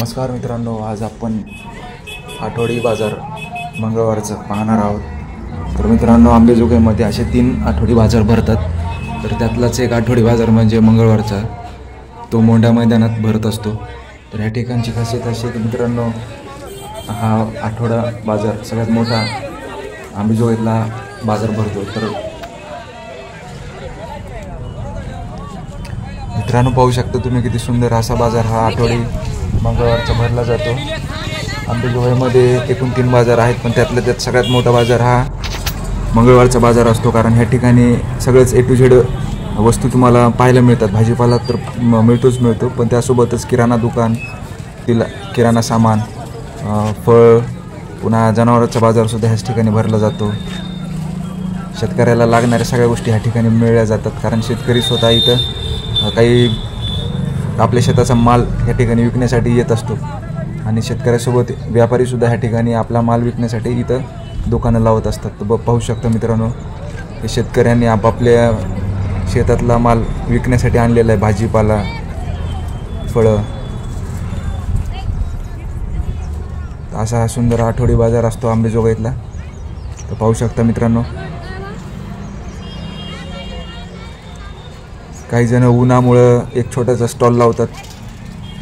नमस्कार मित्रांनो, आज आपण आठवडी बाजार मंगळवारचं पाहणार आहोत। तर मित्रांनो, आंबेजोगाईमध्ये असे 3 आठवडी बाजार भरतात। तर त्यातलाच एक आठवडी बाजार म्हणजे मंगळवारचा, तो मोंढा मैदानात भरत असतो। तर या ठिकाणची खासियत अशी की मित्रांनो, हा आठवडा बाजार सगळ्यात मोठा आंबेजोगाईतला बाजार भरतो। तर मित्रांनो, पाहू शकता तुम्ही किती सुंदर असा बाजार हा आठवडी मंगळवारचा भरला जातो। आंबेजोगाईमध्ये एकूण 3 बाजार आहेत, पण त्यातल्या त्यात सगळ्यात मोठा बाजार हा मंगळवारचा बाजार असतो। कारण ह्या ठिकाणी सगळेच A to Z वस्तू तुम्हाला पाहायला मिळतात। भाजीपाला तर मिळतो, पण त्यासोबतच किराणा दुकान, किराणा सामान, फळ, पुन्हा जनावरांचा बाजारसुद्धा ह्याच ठिकाणी भरला जातो। शेतकऱ्याला लागणाऱ्या सगळ्या गोष्टी ह्या ठिकाणी मिळल्या जातात। कारण शेतकरी स्वतः इथं काही आपल्या शेताचा माल ह्या ठिकाणी विकण्यासाठी येत असतो आणि शेतकऱ्यासोबत व्यापारीसुद्धा ह्या ठिकाणी आपला माल विकण्यासाठी इथं दुकानं लावत असतात। तर पाहू शकता मित्रांनो, हे शेतकऱ्यांनी आपापल्या शेतातला माल विकण्यासाठी आणलेला आहे। भाजीपाला, फळं, असा हा सुंदर आठवडी बाजार असतो आंबेजोगाईतला। तर पाहू शकता मित्रांनो, काही जण उन्हामुळं एक छोटासा स्टॉल लावतात।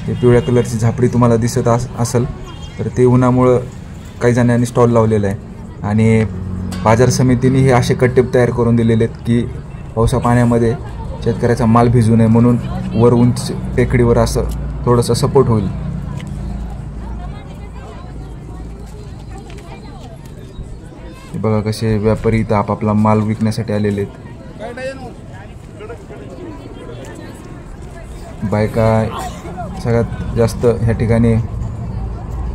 हे पिवळ्या कलरची झापडी तुम्हाला दिसत असेल, तर ते उन्हामुळं काही जणांनी स्टॉल लावलेला आहे। आणि बाजार समितीने हे असे कट्टे तयार करून दिलेले आहेत की पावसा पाण्यामध्ये शेतकऱ्याचा माल भिजू नये म्हणून वर उंच टेकडीवर असं थोडंसं सपोर्ट होईल। हे बघा कसे व्यापारी इथं आपापला माल विकण्यासाठी आलेले आहेत। बायका सगळ्यात जास्त ह्या ठिकाणी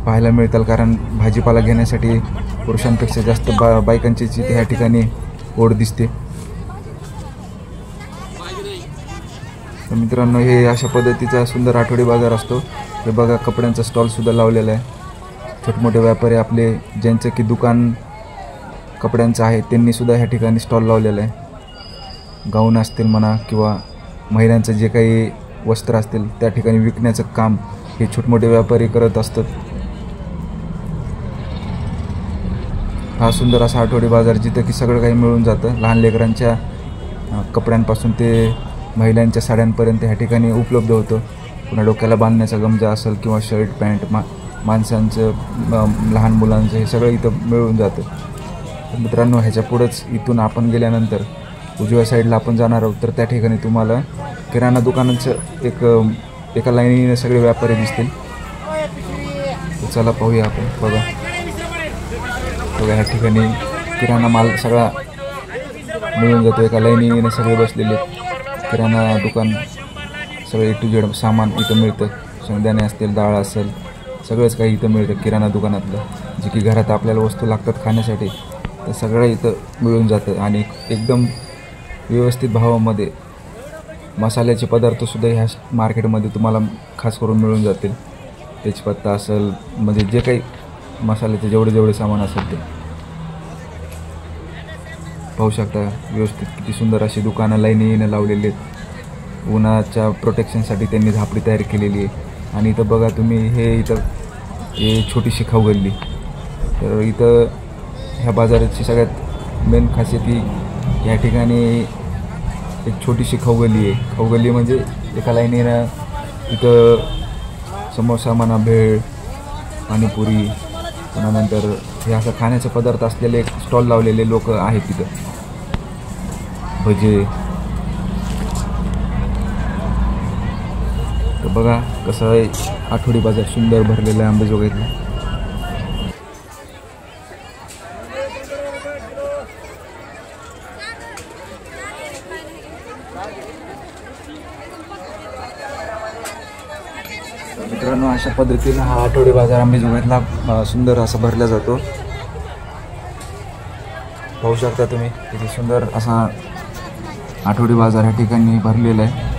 पाहायला मिळतात, कारण भाजीपाला घेण्यासाठी पुरुषांपेक्षा जास्त बायकांचीच इथे ह्या ठिकाणी ओढ दिसते। तर मित्रांनो, हे अशा पद्धतीचा सुंदर आठवडी बाजार असतो। हे बघा, कपड्यांचा स्टॉलसुद्धा लावलेला आहे। छोटे व्यापारी आपले ज्यांचं की दुकान कपड्यांचं आहे त्यांनीसुद्धा ह्या ठिकाणी स्टॉल लावलेला आहे। गाऊन असतील म्हणा किंवा महिलांचं जे काही वस्त्र असतील त्या ठिकाणी विकण्याचं काम हे छोटे व्यापारी करत असतात। हा सुंदर असा आठवडी बाजार जिथं की सगळं काही मिळून जातं। लहान लेकरांच्या कपड्यांपासून ते महिलांच्या साड्यांपर्यंत ह्या ठिकाणी उपलब्ध होतं। पुन्हा डोक्याला बांधण्याचा गमजा असेल किंवा शर्ट पॅन्ट, माणसांचं, लहान मुलांचं, हे सगळं इथं मिळून जातं। तर मित्रांनो, ह्याच्या पुढंच इथून आपण गेल्यानंतर उजव्या साईडला आपण जाणार आहोत। तर त्या ठिकाणी तुम्हाला किराणा दुकानांचं एका लाईनीने सगळे व्यापारी दिसतील। तर चला पाहूया आपण। बघा ह्या ठिकाणी किराणा माल सगळा मिळून जातो। एका लाईनीने सगळे बसलेले किराणा दुकान, सगळे A to Z सामान इथं मिळतं। शेंगदाणे असतील, डाळ असेल, सगळंच काही इथं मिळतं किराणा दुकानातलं। जे की घरात आपल्याला वस्तू लागतात खाण्यासाठी, तर सगळं इथं मिळून जातं आणि एकदम व्यवस्थित भावामध्ये मसाल्याचे पदार्थसुद्धा ह्या मार्केटमध्ये तुम्हाला खास करून मिळून जातील। तेजपत्ता असेल, म्हणजे जे काही मसाल्याचे जेवढे सामान असेल ते पाहू शकता। व्यवस्थित किती सुंदर अशी दुकानं लाईनीने लावलेली आहेत। उन्हाच्या प्रोटेक्शनसाठी त्यांनी झापडी तयार केलेली आहे। आणि इथं बघा तुम्ही, हे छोटीशी खाऊ गल्ली। तर इथं ह्या बाजाराची सगळ्यात मेन खासियत ही ह्या ठिकाणी एक छोटीशी खाऊगल्ली आहे। खाऊगल्ली म्हणजे एका लाईनीनं इथं समोसा म्हणा, भेळ, पाणीपुरी, पुन्हा नंतर हे असं खाण्याचे पदार्थ असलेले एक स्टॉल लावलेले लोक आहेत तिथं, भजे। तर बघा कसं आहे आठवडी बाजार सुंदर भरलेला आहे आंबेजोगाईतला। मित्रांनो, अशा पद्धतीने हा आठवडी बाजार आंबेजोगाईतला सुंदर असा भरला जातो। पाहू शकता तुम्ही किती सुंदर असा आठवडी बाजार ह्या ठिकाणी भरलेला आहे।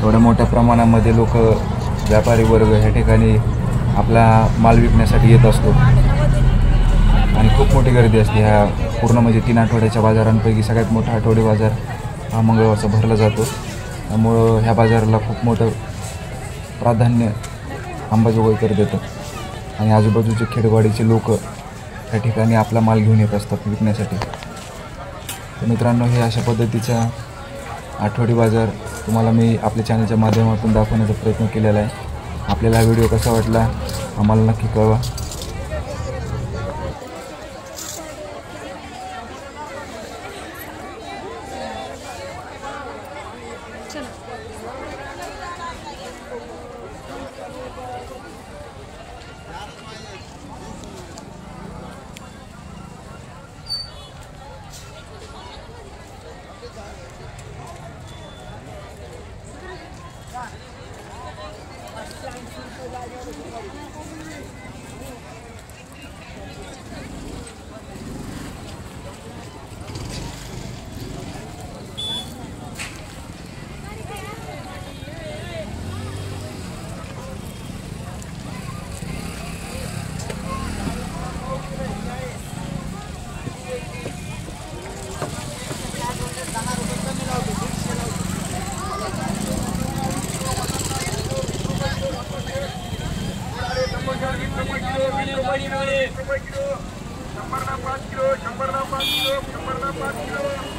एवढ्या मोठ्या प्रमाणामध्ये लोक, व्यापारी वर्ग ह्या ठिकाणी आपला माल विकण्यासाठी येत असतो आणि खूप मोठी गर्दी असते। ह्या पूर्ण म्हणजे 3 आठवड्याच्या बाजारांपैकी सगळ्यात मोठा आठवडी बाजार हा मंगळवारचा भरला जातो। त्यामुळं ह्या बाजाराला खूप मोठं प्राधान्य अंबाजोगाईकर देतं आणि आजूबाजूचे खेडवाडीचे लोक त्या ठिकाणी आपला माल घेऊन येत असतात विकण्यासाठी. तर मित्रांनो, हे अशा पद्धतीचा आठवडी बाजार तुम्हाला मी आपल्या चॅनलच्या माध्यमातून दाखवण्याचा प्रयत्न केलेला आहे. आपल्याला हा व्हिडिओ कसा वाटला आम्हाला नक्की कळवा. ₹100 ना 5 किलो, ₹100 ना 5 किलो, ₹100 ना 5 किलो.